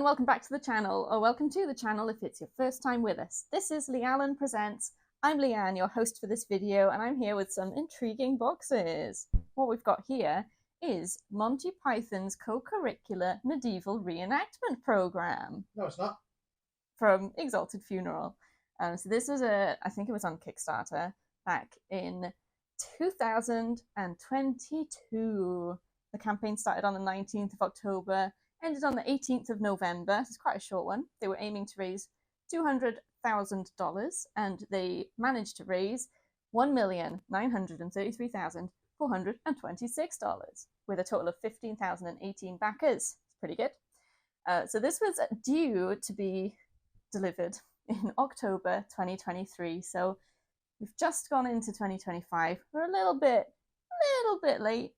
welcome back to the channel, or welcome to the channel if it's your first time with us. This is Leanne Presents. I'm Leanne, your host for this video, and I'm here with some intriguing boxes. What we've got here is Monty Python's co-curricular medieval reenactment program. No, it's not. From Exalted Funeral. So this was I think it was on Kickstarter back in 2022. The campaign started on the 19th of October, ended on the 18th of November. It's quite a short one. They were aiming to raise $200,000 and they managed to raise $1,933,426 with a total of 15,018 backers. It's pretty good. So this was due to be delivered in October 2023. So we've just gone into 2025. We're a little bit late.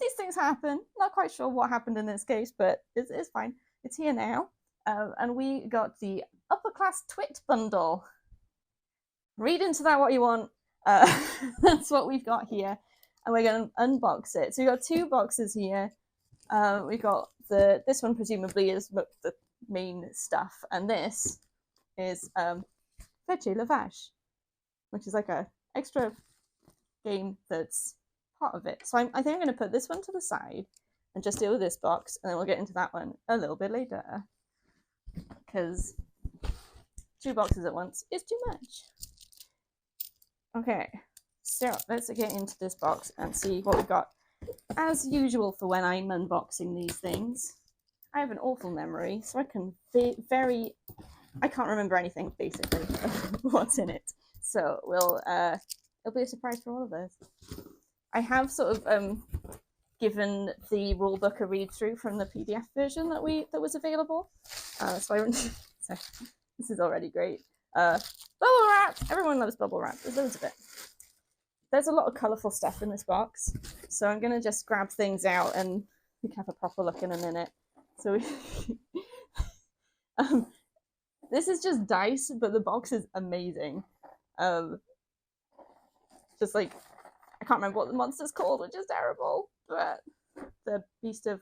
These things happen. Not quite sure what happened in this case, but it's fine. It's here now. And we got the upper class Twit bundle. Read into that what you want. That's what we've got here. And we're going to unbox it. So we've got two boxes here. We got this one presumably is the main stuff. And this is Fetchez la Vache, which is like a extra game that's part of it. So I think I'm going to put this one to the side and just deal with this box, and then we'll get into that one a little bit later, because two boxes at once is too much. Okay, so let's get into this box and see what we've got. As usual for when I'm unboxing these things, I have an awful memory, so I can I can't remember anything basically what's in it. So it'll be a surprise for all of us. I have sort of given the rulebook a read through from the PDF version that was available. So this is already great. Bubble wrap! Everyone loves bubble wrap. There's loads of it. There's a lot of colourful stuff in this box, so I'm going to just grab things out and we can have a proper look in a minute. So this is just dice, but the box is amazing. Just like, I can't remember what the monster's called, which is terrible, but the beast of,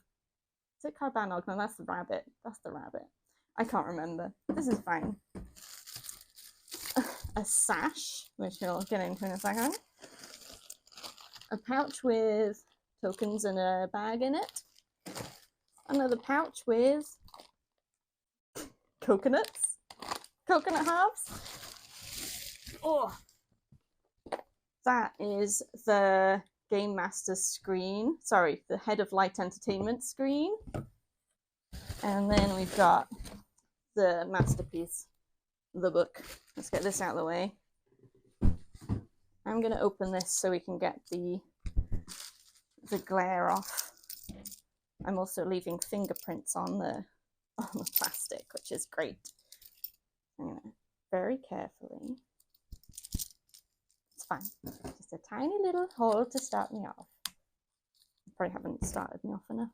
is it Carbanog? No, that's the rabbit. That's the rabbit. I can't remember. This is fine. A sash, which we'll get into in a second. A pouch with tokens and a bag in it. Another pouch with coconut halves. Oh, that is the Game Master's screen. Sorry, the Head of Light Entertainment screen. And then we've got the masterpiece, the book. Let's get this out of the way. I'm going to open this so we can get the glare off. I'm also leaving fingerprints on the plastic, which is great. I'm going to very carefully. It's fine. Just a tiny little hole to start me off. I probably haven't started me off enough.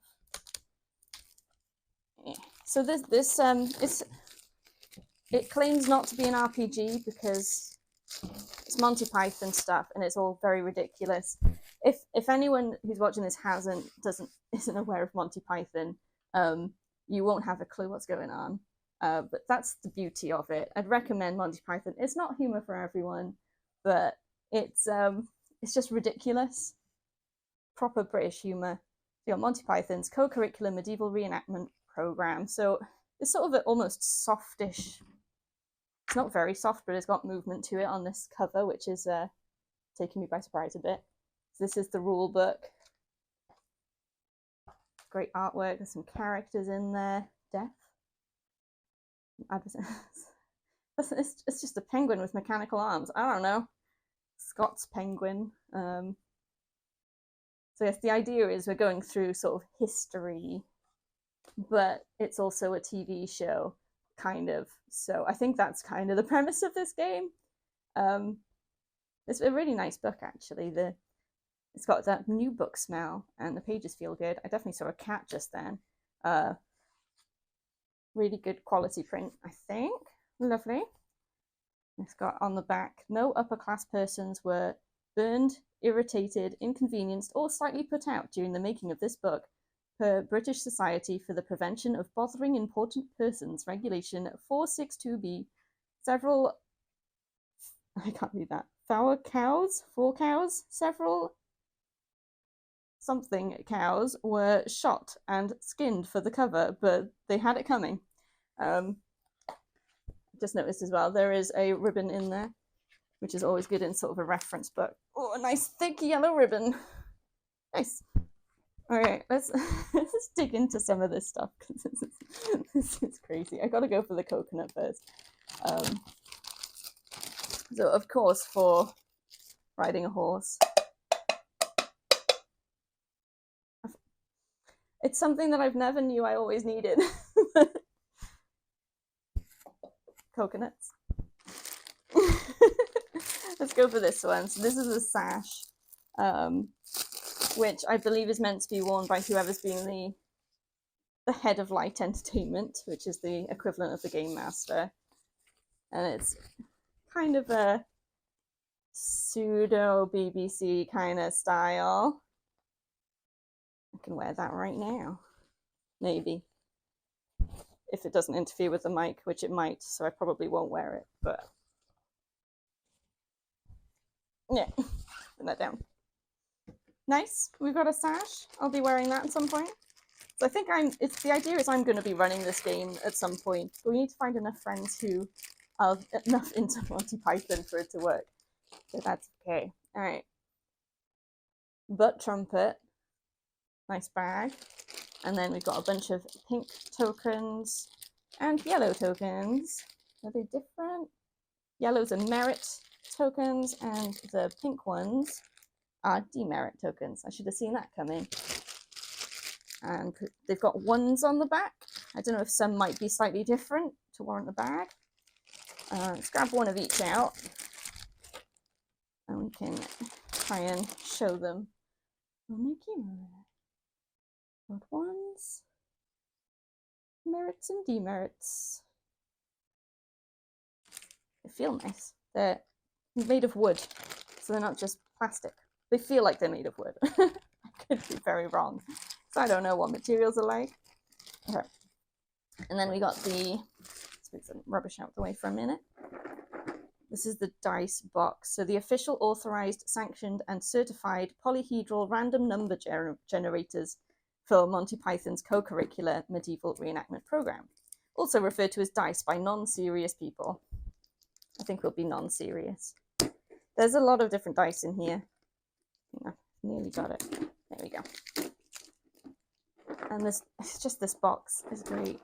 Yeah. So it claims not to be an RPG because it's Monty Python stuff and it's all very ridiculous. If anyone who's watching this isn't aware of Monty Python, you won't have a clue what's going on. But that's the beauty of it. I'd recommend Monty Python. It's not humor for everyone, but it's just ridiculous. Proper British humor. You got Monty Python's co-curricular medieval reenactment program. So it's sort of an almost softish. It's not very soft, but it's got movement to it on this cover, which is taking me by surprise a bit. So this is the rule book. Great artwork. There's some characters in there. Death. It's just a penguin with mechanical arms. I don't know. Scott's penguin. So yes, the idea is we're going through sort of history, but it's also a TV show, kind of. So I think that's kind of the premise of this game. It's a really nice book, actually. It's got that new book smell, and the pages feel good. I definitely saw a cat just then. Really good quality print, I think. Lovely. It's got on the back, no upper class persons were burned, irritated, inconvenienced, or slightly put out during the making of this book. per British Society for the Prevention of Bothering Important Persons, Regulation 462B, several, I can't read that, four cows, several something cows were shot and skinned for the cover, but they had it coming. Just noticed as well, there is a ribbon in there, which is always good in sort of a reference book. Oh, a nice thick yellow ribbon. Nice. All right, let's dig into some of this stuff, because this is crazy. I gotta go for the coconut first. So of course, for riding a horse, it's something that I've never knew I always needed. Coconuts. Let's go for this one. So this is a sash, which I believe is meant to be worn by whoever's being the head of light entertainment, which is the equivalent of the game master. And it's kind of a pseudo BBC kind of style. I can wear that right now, maybe, if it doesn't interfere with the mic, which it might, so I probably won't wear it, but yeah, put that down. Nice, we've got a sash. I'll be wearing that at some point. So I think the idea is I'm going to be running this game at some point, but we need to find enough friends who are enough into Monty Python for it to work. So that's okay. All right. Butt trumpet. Nice bag. And then we've got a bunch of pink tokens and yellow tokens. Are they different? Yellows are merit tokens, and the pink ones are demerit tokens. I should have seen that coming. And they've got ones on the back. I don't know if some might be slightly different to warrant the bag. Let's grab one of each out, and we can try and show them on my camera. Got ones, merits and demerits. They feel nice. They're made of wood, so they're not just plastic. They feel like they're made of wood. I could be very wrong. So I don't know what materials are like. Okay. And then we got let's move some rubbish out the way for a minute. This is the dice box. So the official authorized, sanctioned, and certified polyhedral random number generators for Monty Python's co-curricular medieval reenactment program. Also referred to as dice by non-serious people. I think we'll be non-serious. There's a lot of different dice in here. I nearly got it. There we go. And this box is great.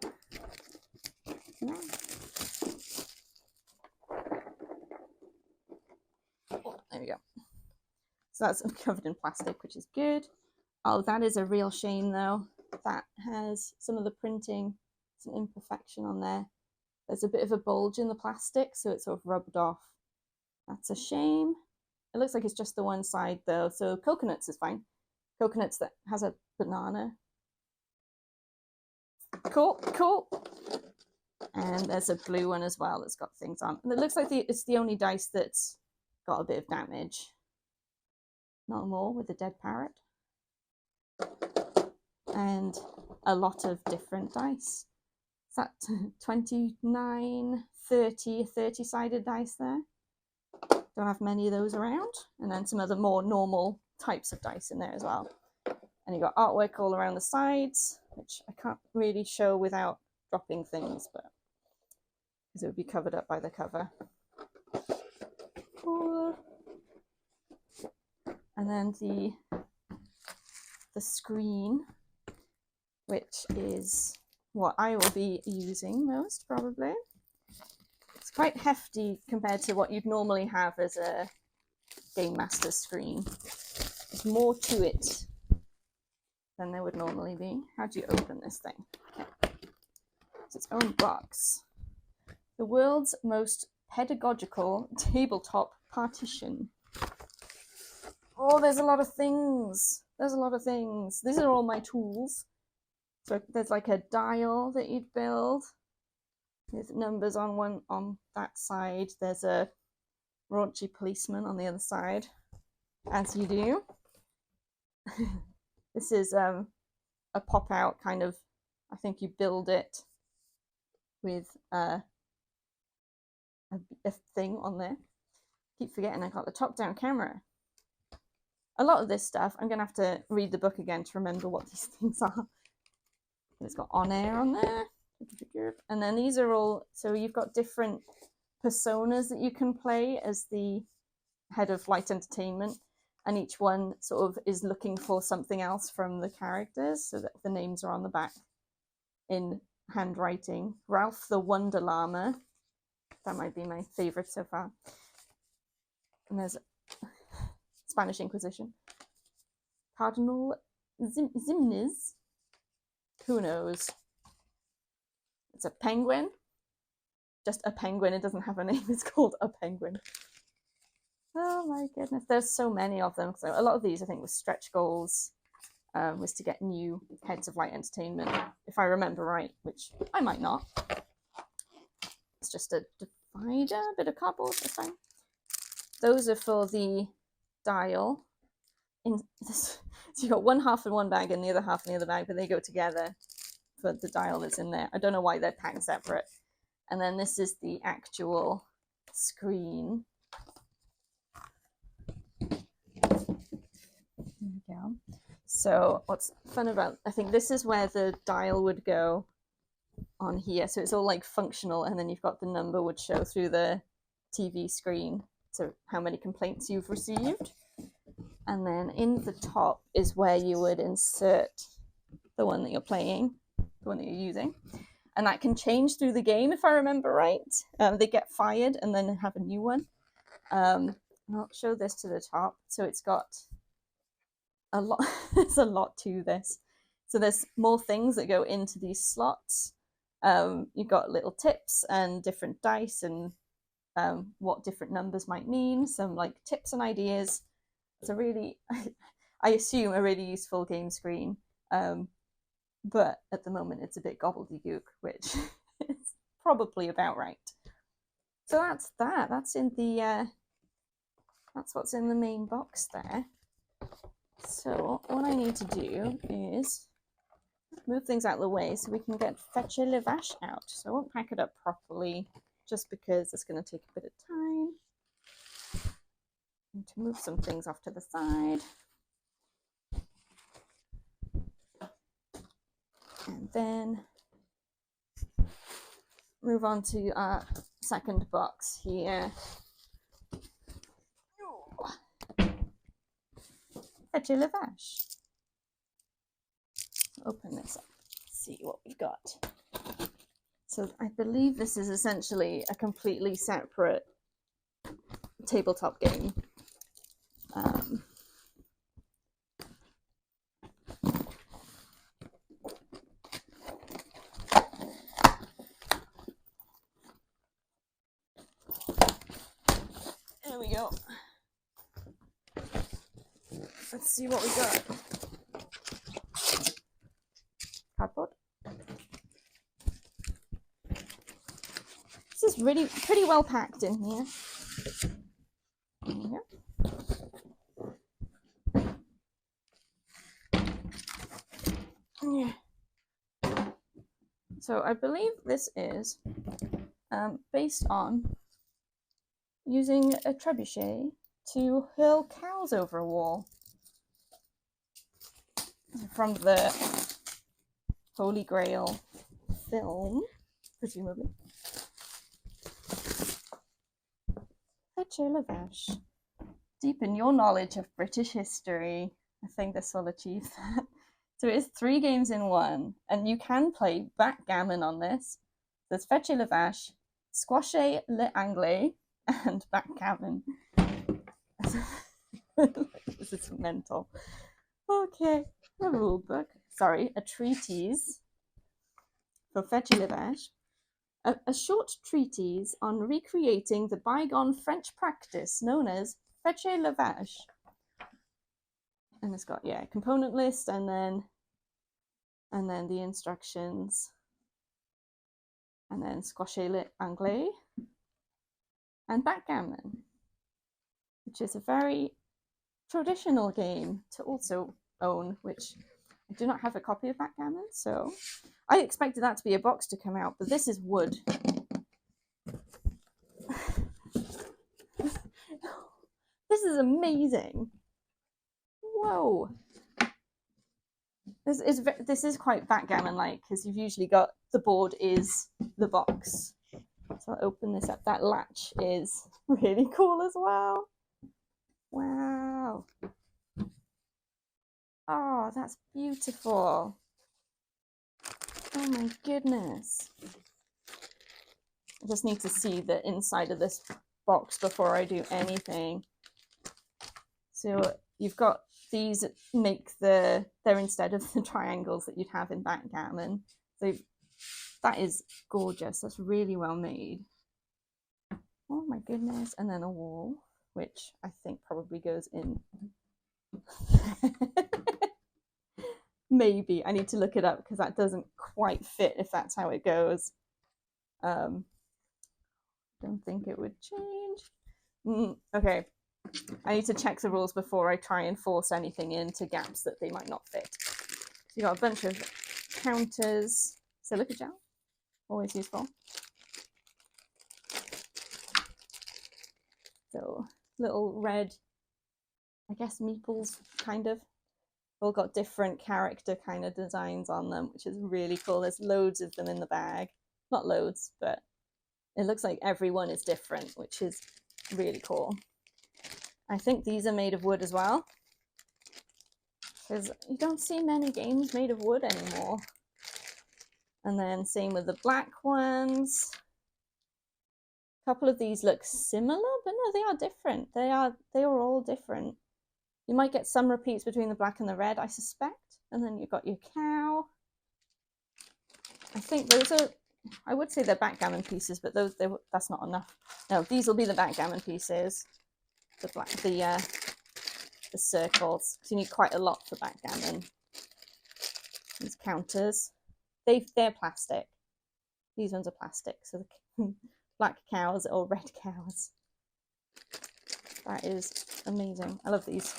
Oh, there we go. So that's covered in plastic, which is good. Oh, that is a real shame though. That has some of the printing, it's an imperfection on there. There's a bit of a bulge in the plastic, so it's sort of rubbed off. That's a shame. It looks like it's just the one side though, so coconuts is fine. Coconuts that has a banana. Cool, cool. And there's a blue one as well that's got things on. And it looks like it's the only dice that's got a bit of damage. Not more with the dead parrot. And a lot of different dice. Is that 29, 30, 30-sided dice there? Don't have many of those around. And then some other more normal types of dice in there as well. And you got artwork all around the sides, which I can't really show without dropping things, but because it would be covered up by the cover. Cool. And then the screen, which is what I will be using most probably. It's quite hefty compared to what you'd normally have as a Game Master screen. There's more to it than there would normally be. How do you open this thing? Okay. It's its own box. The world's most pedagogical tabletop partition. Oh, there's a lot of things. There's a lot of things. These are all my tools. So there's like a dial that you'd build with numbers on that side. There's a raunchy policeman on the other side, as you do. This is a pop-out kind of, I think you build it with a thing on there. Keep forgetting I got the top-down camera. A lot of this stuff, I'm going to have to read the book again to remember what these things are. It's got on air on there. And then these are all, so you've got different personas that you can play as the head of light entertainment. And each one sort of is looking for something else from the characters, so that the names are on the back in handwriting. Ralph the Wonder Llama. That might be my favorite so far. And there's Spanish Inquisition. Cardinal Zimnes. Who knows? It's a penguin. Just a penguin. It doesn't have a name. It's called a penguin. Oh my goodness. There's so many of them. So a lot of these, I think, were stretch goals. Was to get new heads of light entertainment, if I remember right, which I might not. It's just a divider, a bit of cardboard, that's fine. Those are for the dial. In this, so you've got one half in one bag and the other half in the other bag, but they go together for the dial that's in there. I don't know why they're packed separate. And then this is the actual screen. There we go. So what's fun about, I think this is where the dial would go on here. So it's all like functional, and then you've got the number would show through the TV screen. So how many complaints you've received. And then in the top is where you would insert the one that you're playing, the one that you're using. And that can change through the game, if I remember right. They get fired and then have a new one. I'll show this to the top. So it's got a lot, there's a lot to this. So there's more things that go into these slots. You've got little tips and different dice and what different numbers might mean. Some like tips and ideas. It's a really, I assume, a really useful game screen. But at the moment it's a bit gobbledygook, which is probably about right. So that's that. That's in the that's what's in the main box there. So what I need to do is move things out of the way so we can get Fetch a Levash out. So I won't pack it up properly just because it's going to take a bit of time. I need to move some things off to the side. And then move on to our second box here. Fetch a Levash. Open this up, see what we've got. So I believe this is essentially a completely separate tabletop game. There we go. Let's see what we got. Cardboard. This is really pretty well packed in here. There we go. Yeah. So I believe this is based on using a trebuchet to hurl cows over a wall. From the Holy Grail film, presumably. Fetch a Levash. Deepen your knowledge of British history. I think this will achieve that. So it is 3 games in 1, and you can play backgammon on this. There's Fetch a Levash, Squashe l'Anglais, and backgammon. This is mental. Okay, a rule book. Sorry, a treatise for Fetch a Levash. A short treatise on recreating the bygone French practice known as Fetch a Levash. And it's got, yeah, component list and then the instructions. And then Squashe l'Anglais and backgammon, which is a very traditional game to also own, which I do not have a copy of Backgammon, so I expected that to be a box to come out, but this is wood. This is amazing. Whoa. This is quite Backgammon-like, because you've usually got the board is the box. So I'll open this up. That latch is really cool as well. Wow. Oh, that's beautiful. Oh my goodness. I just need to see the inside of this box before I do anything. So you've got these they're instead of the triangles that you'd have in Backgammon. So that is gorgeous. That's really well made. Oh my goodness. And then a wall, which I think probably goes in. Maybe. I need to look it up because that doesn't quite fit if that's how it goes. Don't think it would change. Okay. I need to check the rules before I try and force anything into gaps that they might not fit. So you got a bunch of counters. Silica gel, always useful. So little red, I guess meeples, kind of. All got different character kind of designs on them, which is really cool. There's loads of them in the bag. Not loads, but it looks like everyone is different, which is really cool. I think these are made of wood as well, because you don't see many games made of wood anymore. And then same with the black ones. A couple of these look similar, but no, they are different. They are all different. You might get some repeats between the black and the red, I suspect. And then you've got your cow. I think those are, I would say they're Backgammon pieces, but that's not enough. No, these will be the Backgammon pieces. The circles. So you need quite a lot for Backgammon. These counters, they're plastic. These ones are plastic. So the black cows or red cows. That is amazing. I love these.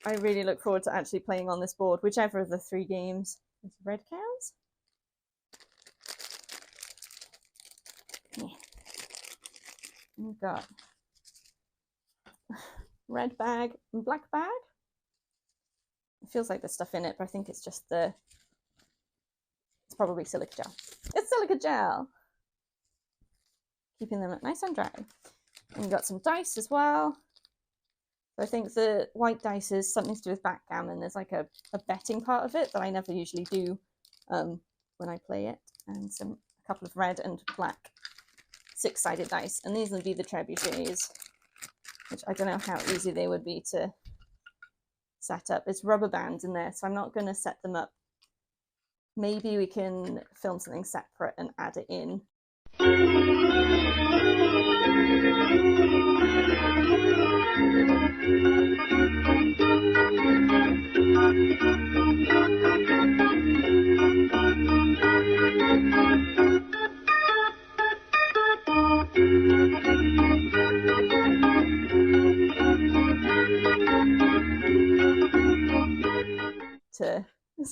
I really look forward to actually playing on this board, whichever of the 3 games. Red cows? Yeah. We've got red bag and black bag. It feels like there's stuff in it, but I think it's just it's probably silica gel. It's silica gel! Keeping them nice and dry. And we've got some dice as well. So I think the white dice is something to do with Backgammon. There's like a betting part of it that I never usually do when I play it. And a couple of red and black 6-sided dice. And these would be the trebuchets, which I don't know how easy they would be to set up. It's rubber bands in there, so I'm not going to set them up. Maybe we can film something separate and add it in.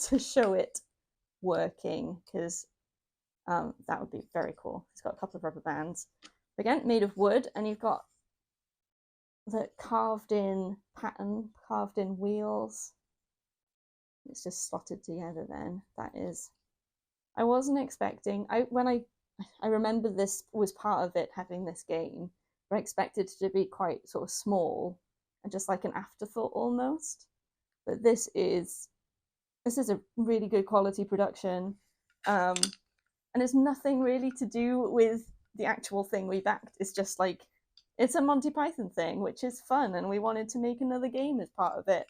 To show it working, because that would be very cool. It's got a couple of rubber bands, again made of wood, and you've got the carved in pattern, carved in wheels. It's just slotted together then. That is, I wasn't expecting, I remember this was part of it, having this game, but I expected it to be quite sort of small and just like an afterthought almost. But this is a really good quality production, and it's nothing really to do with the actual thing we backed. It's just like, it's a Monty Python thing, which is fun, and we wanted to make another game as part of it.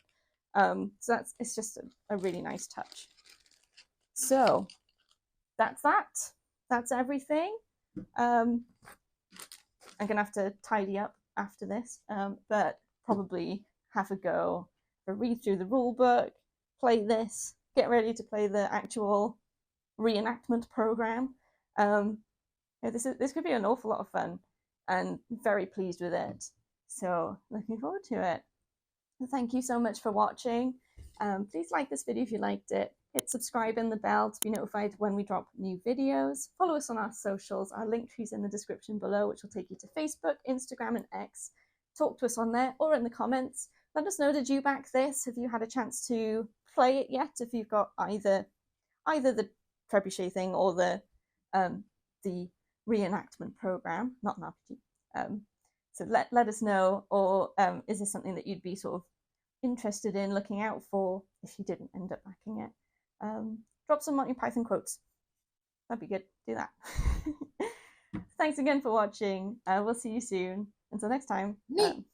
So it's just a really nice touch. So that's that. That's everything. I'm gonna have to tidy up after this, but probably have a go, read through the rule book, play this, get ready to play the actual reenactment program. This could be an awful lot of fun, and very pleased with it. So looking forward to it. Thank you so much for watching. Please like this video if you liked it. Hit subscribe and the bell to be notified when we drop new videos. Follow us on our socials. Our link tree's in the description below, which will take you to Facebook, Instagram, and X. Talk to us on there or in the comments. Let us know, did you back this? Have you had a chance to play it yet? If you've got either the trebuchet thing or the reenactment program, not an RPG. So let us know, or is this something that you'd be sort of interested in looking out for if you didn't end up backing it? Drop some Monty Python quotes. That'd be good. Do that. Thanks again for watching. We'll see you soon. Until next time. Nee.